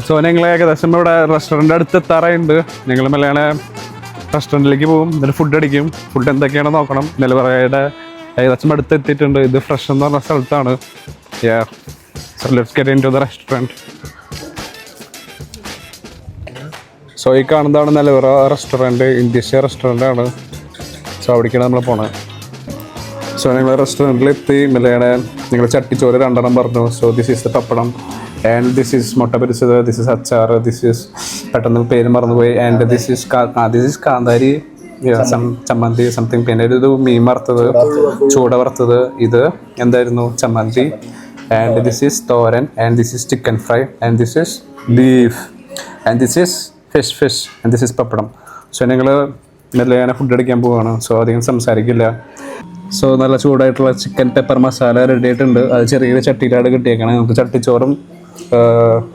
So ഞങ്ങൾ ഏകദേശം ഇവിടെ റെസ്റ്റോറൻറ്റ് അടുത്ത് എത്താറായിട്ടുണ്ട്. ഞങ്ങൾ മെല്ലെ റെസ്റ്റോറൻറ്റിലേക്ക് പോകും, എന്നിട്ട് ഫുഡ് അടിക്കും. ഫുഡ് എന്തൊക്കെയാണെന്ന് നോക്കണം. നെൽവറയുടെ ഏകദേശം അടുത്ത് എത്തിയിട്ടുണ്ട്. ഇത് ഫ്രഷ് എന്ന് പറഞ്ഞ സ്ഥലത്താണ്. So let's get into the restaurant. So ഈ കാണുന്നതാണ് നെൽവറ റെസ്റ്റോറൻറ്റ്, ഇൻഡീഷ്യൻ റെസ്റ്റോറൻ്റ് ആണ്. സോ അവിടേക്കാണ് നമ്മൾ പോണത്. സോ ഞങ്ങൾ റെസ്റ്റോറൻറ്റിൽ എത്തി. മെല്ലെ നിങ്ങൾ ചട്ടിച്ചോറ് 2 പറഞ്ഞു. So this is the pappadam and this is മുട്ട പൊരിച്ചത്, ദിസ് ഈസ് അച്ചാർ, ദിസ് ഈസ് പെട്ടെന്ന് പേര് മറന്നുപോയി, ആൻഡ് ദിസ് ഈസ് കാന്താരി ചമ്മന്തി സംതിങ്. പിന്നെ ഇത് മീൻ വറുത്തത്, ചൂട വറുത്തത്. ഇത് എന്തായിരുന്നു? ചമ്മന്തി. And this is thoran, and this is chicken fry, and this is beef, and this is fish, and this is pappadam. So ഞങ്ങൾ മെല്ലെ ഫുഡ് അടിക്കാൻ പോവുകയാണ്. സോ അധികം സംസാരിക്കില്ല. സോ നല്ല ചൂടായിട്ടുള്ള ചിക്കൻ പെപ്പർ മസാല റെഡി ആയിട്ടുണ്ട്. അത് ചെറിയൊരു ചട്ടിയിലാണ് കിട്ടിയേക്കണം. നമുക്ക് ചട്ടിച്ചോറും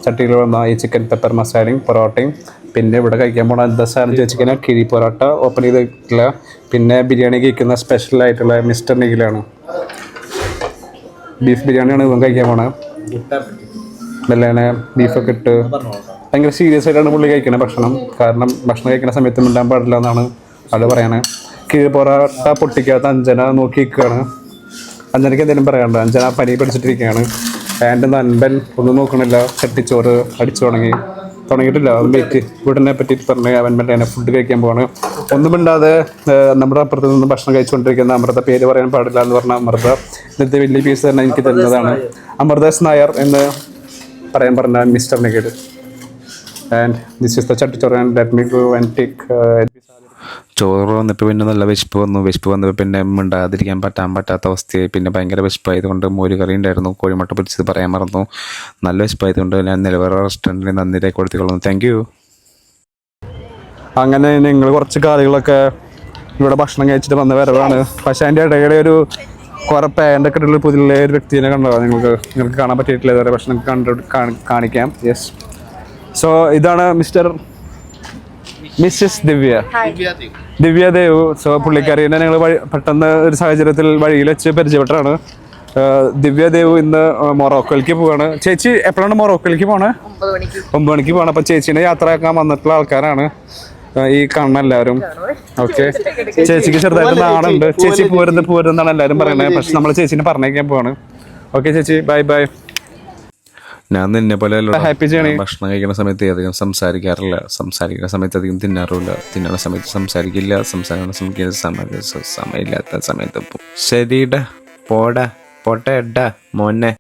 ചട്ടിയിൽ വന്ന ഈ ചിക്കൻ പെപ്പർ മസാലയും പൊറോട്ടയും. പിന്നെ ഇവിടെ കഴിക്കാൻ പോകണം എന്താ സാധനം ചോദിച്ചിരിക്കുന്നത്? കിഴി പൊറോട്ട ഓപ്പൺ ചെയ്തിട്ടില്ല. പിന്നെ ബിരിയാണി കഴിക്കുന്ന സ്പെഷ്യലായിട്ടുള്ള മിസ്റ്റർ നിഖിലാണ്. ബീഫ് ബിരിയാണിയാണ് ഇവൻ കഴിക്കാൻ പോണത്. മെല്ലെ ബീഫൊക്കെ ഇട്ട് ഭയങ്കര സീരിയസ് ആയിട്ടാണ് പുള്ളി കഴിക്കണത് ഭക്ഷണം. കാരണം ഭക്ഷണം കഴിക്കുന്ന സമയത്ത് മിണ്ടാൻ പാടില്ല എന്നാണ് ആൾ പറയണത്. കിഴി പൊറോട്ട പൊട്ടിക്കാത്ത അഞ്ജന നോക്കി നിൽക്കുകയാണ്. അഞ്ജനയ്ക്ക് എന്തെങ്കിലും പറയാനുണ്ട്? അഞ്ജന പനി പിടിച്ചിട്ടിരിക്കുകയാണ്. ആൻഡ് നൻപൻ ഒന്നും നോക്കണില്ല. ചട്ടിച്ചോറ് അടിച്ചു തുടങ്ങിയിട്ടില്ല. വെയിറ്റ് വീടിനെ പറ്റിയിട്ട് പറഞ്ഞ് അവൻ മറ്റേ ഫുഡ് കഴിക്കാൻ പോവാണ്. ഒന്നും മിണ്ടാതെ നമ്മുടെ അപ്പുറത്ത് നിന്ന് ഭക്ഷണം കഴിച്ചുകൊണ്ടിരിക്കുന്ന അമൃത, പേര് പറയാൻ പാടില്ല എന്ന് പറഞ്ഞ അമൃത, ഇന്നത്തെ വലിയ പീസ് തന്നെ എനിക്ക് തരുന്നതാണ്. അമൃതസ് നായർ എന്ന് പറയാൻ പറഞ്ഞ mister Nikhil. And this is the chattichoru. And let me go and take. ചോറ് വന്നപ്പോൾ പിന്നെ നല്ല വിശപ്പ് വന്നപ്പോൾ പിന്നെ മിണ്ടാതിരിക്കാൻ പറ്റാത്ത അവസ്ഥയായി. പിന്നെ ഭയങ്കര വിശപ്പായതുകൊണ്ട് മോര് കറി ഉണ്ടായിരുന്നു, കോഴിമുട്ട പൊരിച്ചത് പറയാൻ മറന്നു. നല്ല വിശപ്പായതുകൊണ്ട് ഞാൻ നെൽവറ റെസ്റ്റോറൻറ്റിന് നന്ദി രേഖപ്പെടുത്തിക്കൊള്ളുന്നു. Thank you. അങ്ങനെ നിങ്ങൾ കുറച്ച് കാര്യങ്ങളൊക്കെ ഇവിടെ ഭക്ഷണം കഴിച്ചിട്ട് വന്ന വരവാണ്. പക്ഷേ അതിൻ്റെ ഇടയിലെ ഒരു കുറെ പാൻ്റൊക്കെ ഇട്ടുള്ള പുതിയ ഒരു വ്യക്തിനെ കണ്ടോ? നിങ്ങൾക്ക് കാണാൻ പറ്റിയിട്ടില്ല ഇതുവരെ. ഭക്ഷണം കാണിക്കാം. യെസ്. സോ ഇതാണ് മിസ്സസ് ദിവ്യ ദേവ്. സോ പുള്ളിക്കാരിനെ ഞങ്ങൾ പെട്ടെന്ന് ഒരു സാഹചര്യത്തിൽ വഴിയിൽ വെച്ച് പരിചയപ്പെട്ടതാണ്. ദിവ്യ ദേവ് ഇന്ന് മൊറോക്കോയിലേക്ക് പോവാണ്. ചേച്ചി എപ്പോഴാണ് മൊറോക്കോയിലേക്ക് പോണേ? 9 മണിക്ക് പോകണം. അപ്പോൾ ചേച്ചീനെ യാത്രയാക്കാൻ വന്നിട്ടുള്ള ആൾക്കാരാണ് ഈ കാണുന്ന എല്ലാവരും. ഓക്കെ, ചേച്ചിക്ക് ചെറുതായിട്ട് നാളുണ്ട്. ചേച്ചി പോരുന്നാണ് എല്ലാവരും പറയുന്നത്. പക്ഷെ നമ്മൾ ചേച്ചീനെ പറഞ്ഞേക്കാൻ പോവാണ്. ഓക്കെ ചേച്ചി, ബൈ. ഞാൻ നിന്നെ പോലെ ഭക്ഷണം കഴിക്കുന്ന സമയത്ത് അധികം സംസാരിക്കാറില്ല. സംസാരിക്കുന്ന സമയത്ത് അധികം തിന്നാറില്ല. തിന്നുന്ന സമയത്ത് സംസാരിക്കില്ല. സംസാരിക്കുന്ന സമയമില്ലാത്ത സമയത്ത് ശരിടാ പോട്ടെ മോനെ.